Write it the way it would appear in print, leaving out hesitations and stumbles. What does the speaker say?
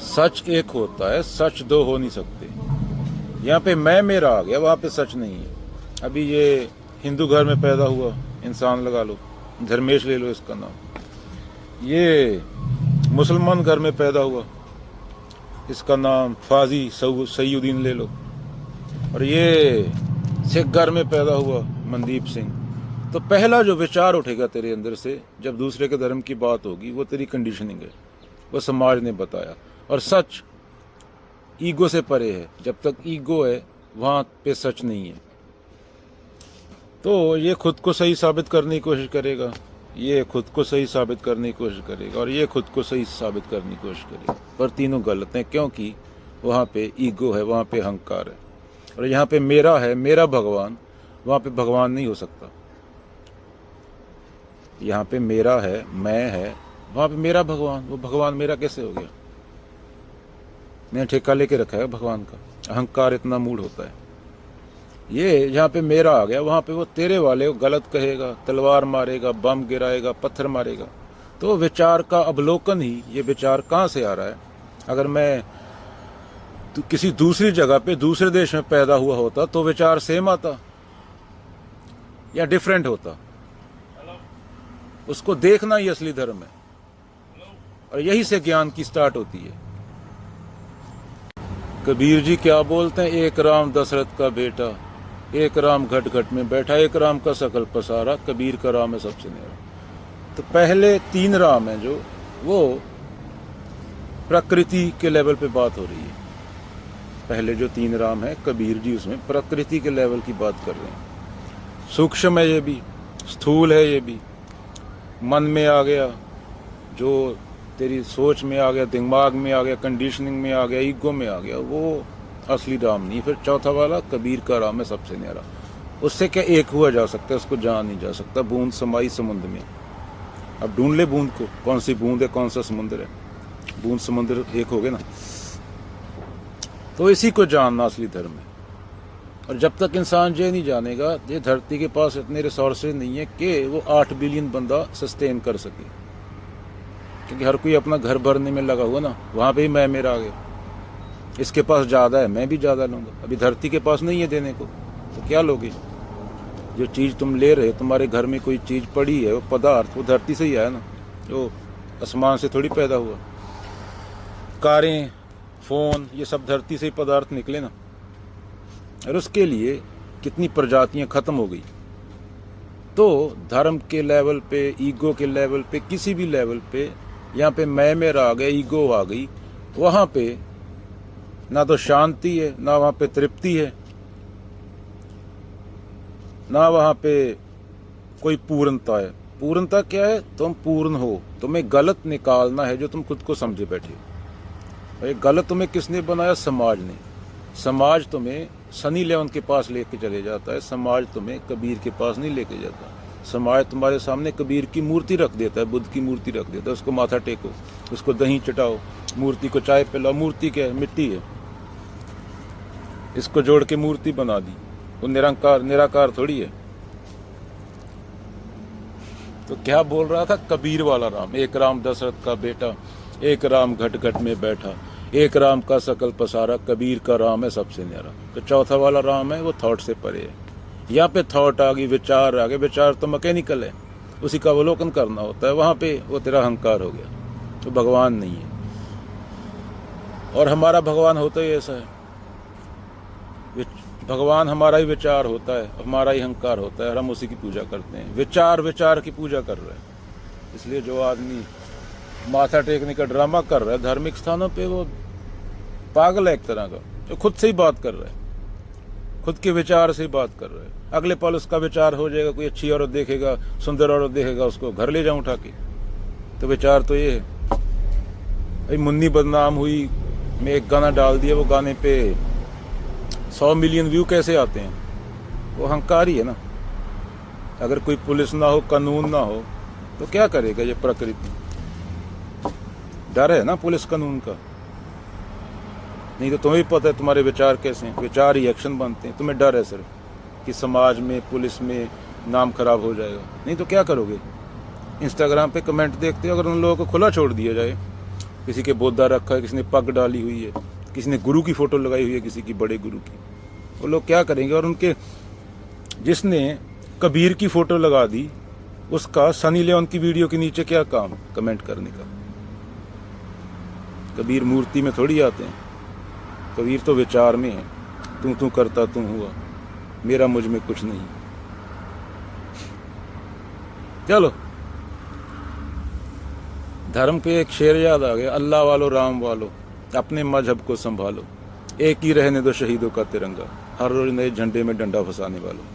सच एक होता है, सच दो हो नहीं सकते। यहाँ पे मैं मेरा आ गया, वहाँ पे सच नहीं है। अभी ये हिंदू घर में पैदा हुआ इंसान लगा लो, धर्मेश ले लो इसका नाम। ये मुसलमान घर में पैदा हुआ, इसका नाम फाजी सईउद्दीन ले लो। और ये सिख घर में पैदा हुआ मनदीप सिंह। तो पहला जो विचार उठेगा तेरे अंदर से जब दूसरे के धर्म की बात होगी, वो तेरी कंडीशनिंग है, वो समाज ने बताया। और सच ईगो से परे है। जब तक ईगो है वहां पे सच नहीं है। तो ये खुद को सही साबित करने की कोशिश करेगा, ये खुद को सही साबित करने की कोशिश करेगा, और ये खुद को सही साबित करने की कोशिश करेगा। पर तीनों गलत हैं, क्योंकि वहां पे ईगो है, वहां पे अहंकार है। और यहाँ पे मेरा है, मेरा भगवान, वहां पे भगवान नहीं हो सकता। यहाँ पे मेरा है, मैं है, वहां पे मेरा भगवान, वो भगवान मेरा कैसे हो गया? मैंने ठेका लेके रखा है भगवान का। अहंकार इतना मूड होता है। ये जहाँ पे मेरा आ गया, वहां पे वो तेरे वाले को गलत कहेगा, तलवार मारेगा, बम गिराएगा, पत्थर मारेगा। तो विचार का अवलोकन ही, ये विचार कहाँ से आ रहा है? अगर मैं तो किसी दूसरी जगह पे दूसरे देश में पैदा हुआ होता तो विचार सेम आता या डिफरेंट होता? उसको देखना ही असली धर्म है, और यही से ज्ञान की स्टार्ट होती है। कबीर जी क्या बोलते हैं? एक राम दशरथ का बेटा, एक राम घट घट में बैठा, एक राम का सकल पसारा, कबीर का राम है सबसे न्यारा। तो पहले तीन राम हैं जो, वो प्रकृति के लेवल पे बात हो रही है। पहले जो तीन राम है कबीर जी, उसमें प्रकृति के लेवल की बात कर रहे हैं। सूक्ष्म है ये भी, स्थूल है ये भी, मन में आ गया, जो तेरी सोच में आ गया, दिमाग में आ गया, कंडीशनिंग में आ गया, ईगो में आ गया, वो असली राम नहीं। फिर चौथा वाला कबीर का राम है सबसे न्यारा। उससे क्या एक हुआ जा सकता है? उसको जान नहीं जा सकता। बूंद समाई समुद्र में। अब ढूंढ ले बूंद को, कौन सी बूंद है, कौन सा समुद्र है? बूंद समुद्र एक हो गए ना। तो इसी को जानना असली धर्म है। और जब तक इंसान ये नहीं जानेगा, ये धरती के पास इतने रिसोर्सेज नहीं है कि वो 8 बिलियन बंदा सस्टेन कर सके, क्योंकि हर कोई अपना घर भरने में लगा हुआ ना। वहां पे ही मैं मेरा आ गया, इसके पास ज्यादा है, मैं भी ज्यादा लूंगा। अभी धरती के पास नहीं है देने को, तो क्या लोगे? जो चीज तुम ले रहे हो, तुम्हारे घर में कोई चीज पड़ी है, वो पदार्थ, वो धरती से ही आया ना, जो आसमान से थोड़ी पैदा हुआ। कारें, फोन, ये सब धरती से ही पदार्थ निकले ना। और उसके लिए कितनी प्रजातियां खत्म हो गई। तो धर्म के लेवल पे, ईगो के लेवल पे, किसी भी लेवल पे, यहाँ पे मैं मेरा आ गया, ईगो आ गई, वहां पे ना तो शांति है, ना वहां पे तृप्ति है, ना वहां पे कोई पूर्णता है। पूर्णता क्या है? तुम पूर्ण हो। तुम्हें गलत निकालना है जो तुम खुद को समझे बैठे हो। ये गलत तुम्हें किसने बनाया? समाज ने। समाज तुम्हें सनी लेवन के पास लेके चले जाता है, समाज तुम्हें कबीर के पास नहीं लेके जाता। समाज तुम्हारे सामने कबीर की मूर्ति रख देता है, बुद्ध की मूर्ति रख देता है, उसको माथा टेको, उसको दही चटाओ, मूर्ति को चाय पिलाओ। मूर्ति क्या है? मिट्टी है, इसको जोड़ के मूर्ति बना दी। वो निरंकार निराकार थोड़ी है। तो क्या बोल रहा था? कबीर वाला राम, एक राम दशरथ का बेटा, एक राम घट घट में बैठा, एक राम का सकल पसारा, कबीर का राम है सबसे न्यारा। तो चौथा वाला राम है, वो थॉट से परे है। यहाँ पे थॉट आ गई, विचार आ गए। विचार तो मैकेनिकल है, उसी का अवलोकन करना होता है। वहां पे वो तेरा अहंकार हो गया, तो भगवान नहीं है। और हमारा भगवान होता ही ऐसा है। भगवान हमारा ही विचार होता है, हमारा ही अहंकार होता है, और हम उसी की पूजा करते हैं। विचार विचार की पूजा कर रहे हैं। इसलिए जो आदमी माथा टेकने का ड्रामा कर रहा है धार्मिक स्थानों पे, वो पागल है एक तरह का, जो खुद से ही बात कर रहा है, खुद के विचार से ही बात कर रहा है। अगले पल उसका विचार हो जाएगा, कोई अच्छी औरत देखेगा, सुंदर औरत देखेगा, उसको घर ले जाऊं उठा के। तो विचार तो ये है। भाई मुन्नी बदनाम हुई, मैं एक गाना डाल दिया, वो गाने पे 100 मिलियन व्यू कैसे आते हैं? वो अहंकार ही है ना। अगर कोई पुलिस ना हो, कानून ना हो, तो क्या करेगा ये प्रकृति? डर है ना पुलिस कानून का। नहीं तो तुम्हें भी पता है तुम्हारे विचार कैसे हैं। विचार ही एक्शन बनते हैं। तुम्हें डर है सिर्फ कि समाज में, पुलिस में नाम खराब हो जाएगा। नहीं तो क्या करोगे? इंस्टाग्राम पे कमेंट देखते हो, अगर उन लोगों को खुला छोड़ दिया जाए किसी के बोधा रखा है, किसी ने पग डाली हुई है, किसी ने गुरु की फोटो लगाई हुई है, किसी की बड़े गुरु की। वो लोग क्या करेंगे? और उनके जिसने कबीर की फोटो लगा दी, उसका सनी लियोन की वीडियो के नीचे क्या काम कमेंट करने का? कबीर मूर्ति में थोड़ी आते हैं, कबीर तो विचार में है। तू करता तू हुआ, मेरा मुझ में कुछ नहीं। चलो, धर्म पे एक शेर याद आ गया, अल्लाह वालो राम वालो, अपने मजहब को संभालो, एक ही रहने दो शहीदों का तिरंगा, हर रोज नए झंडे में डंडा फंसाने वालों।